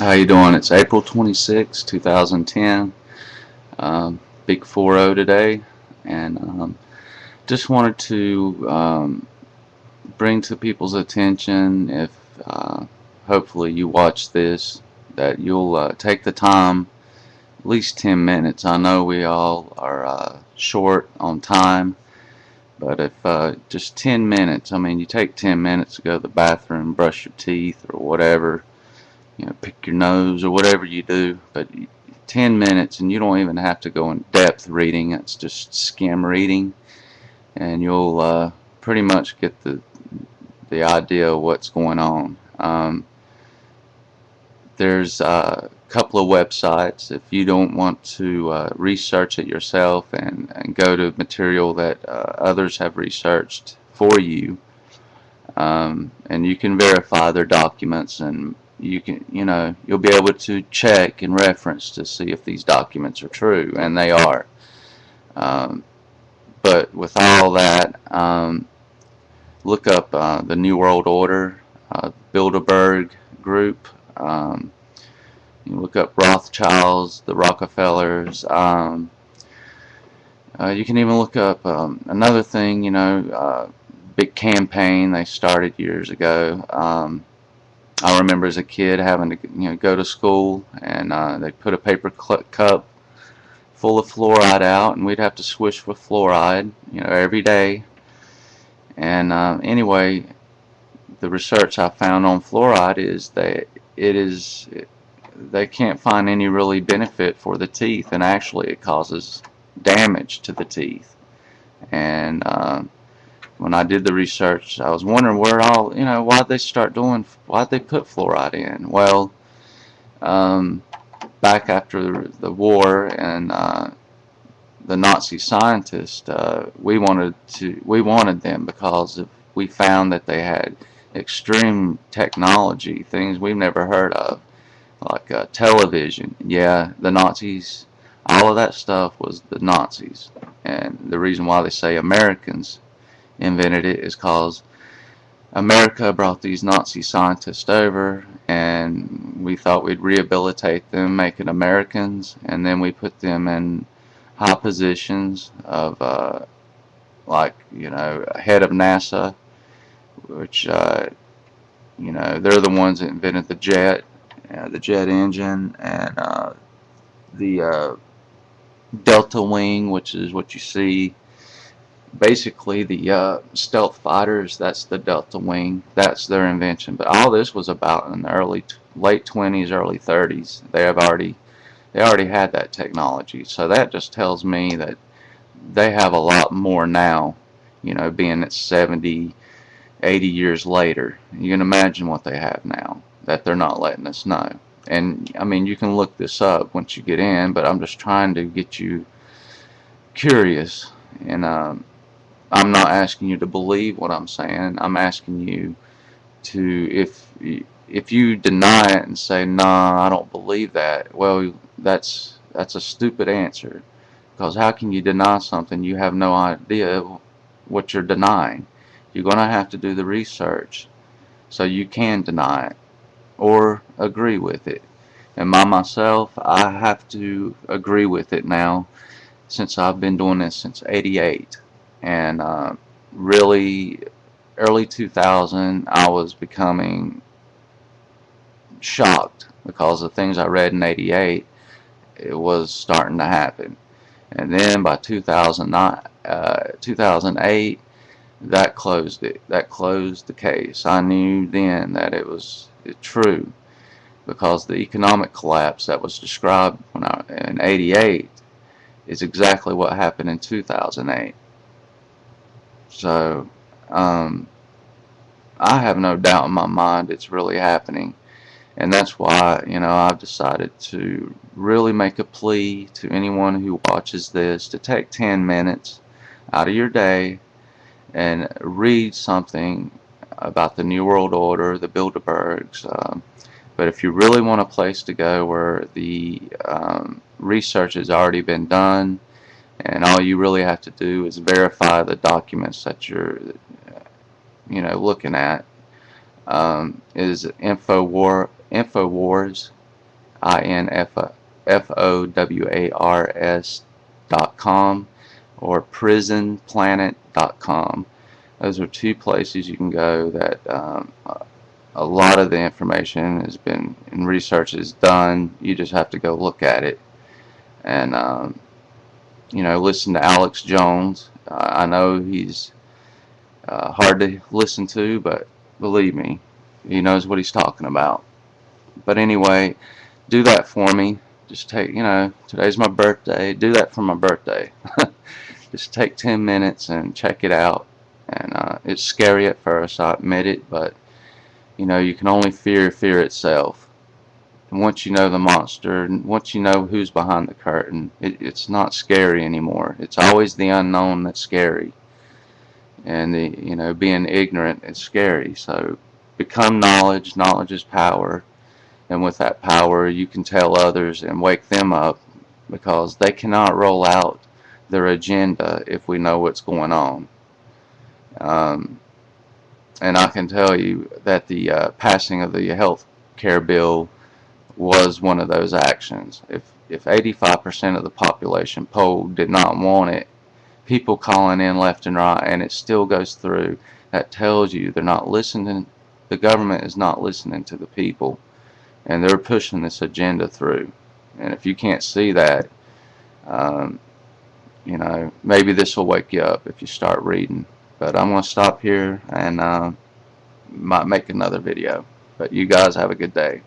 How you doing? It's April 26, 2010. Big 4-0 today, and just wanted to bring to people's attention, if hopefully you watch this, that you'll take the time, at least 10 minutes. I know we all are short on time, but if just 10 minutes, I mean, you take 10 minutes to go to the bathroom, brush your teeth, or whatever, pick your nose or whatever you do, but 10 minutes, and you don't even have to go in depth reading. It's just skim reading, and you'll pretty much get the idea of what's going on. There's a couple of websites. If you don't want to research it yourself and go to material that others have researched for you, and you can verify their documents, and you'll be able to check and reference to see if these documents are true, and they are. But with all that, look up the New World Order, Bilderberg Group. You look up Rothschilds, the Rockefellers. You can even look up another thing, big campaign they started years ago. I remember as a kid having to go to school, and they put a paper cup full of fluoride out, and we'd have to swish with fluoride every day. And anyway, the research I found on fluoride is that they can't find any really benefit for the teeth, and actually it causes damage to the teeth. And when I did the research, I was wondering why'd they put fluoride in? Well, back after the war, and the Nazi scientists, we wanted them because we found that they had extreme technology, things we've never heard of, like television. Yeah, the Nazis, all of that stuff was the Nazis. And the reason why they say Americans invented it is because America brought these Nazi scientists over, and we thought we'd rehabilitate them, make it Americans, and then we put them in high positions of head of NASA, which they're the ones that invented the jet engine, and the Delta Wing, which is what you see. Basically, the stealth fighters, that's the Delta Wing. That's their invention. But all this was about in the late 20s, early 30s. They already had that technology. So that just tells me that they have a lot more now, being at 70, 80 years later. You can imagine what they have now that they're not letting us know. And I mean, you can look this up once you get in, but I'm just trying to get you curious. And I'm not asking you to believe what I'm saying. I'm asking you to, if you deny it and say, "Nah, I don't believe that," well, that's a stupid answer. Because how can you deny something you have no idea what you're denying? You're going to have to do the research so you can deny it or agree with it. And myself, I have to agree with it now, since I've been doing this since '88. And really, early 2000, I was becoming shocked because the things I read in '88, it was starting to happen. And then by 2008, that closed it. That closed the case. I knew then that it was true, because the economic collapse that was described in '88 is exactly what happened in 2008. So I have no doubt in my mind it's really happening. And that's why, I've decided to really make a plea to anyone who watches this to take 10 minutes out of your day and read something about the New World Order, the Bilderbergs. But if you really want a place to go where the research has already been done, and all you really have to do is verify the documents that you're looking at, is Infowars. infowars.com, or prisonplanet.com. Those are two places you can go that a lot of the information has been, and research is done. You just have to go look at it and listen to Alex Jones. I know he's hard to listen to, but believe me, he knows what he's talking about. But anyway, do that for me. Just take, today's my birthday. Do that for my birthday. Just take 10 minutes and check it out. And it's scary at first, I admit it, but you can only fear itself. And once you know the monster, and once you know who's behind the curtain, it's not scary anymore. It's always the unknown that's scary. And being ignorant is scary. So become knowledge. Knowledge is power. And with that power, you can tell others and wake them up, because they cannot roll out their agenda if we know what's going on. And I can tell you that the passing of the health care bill was one of those actions. If 85% of the population polled did not want it, people calling in left and right, and it still goes through, that tells you they're not listening. The government is not listening to the people, and they're pushing this agenda through. And if you can't see that, maybe this will wake you up if you start reading. But I'm going to stop here and might make another video. But you guys have a good day.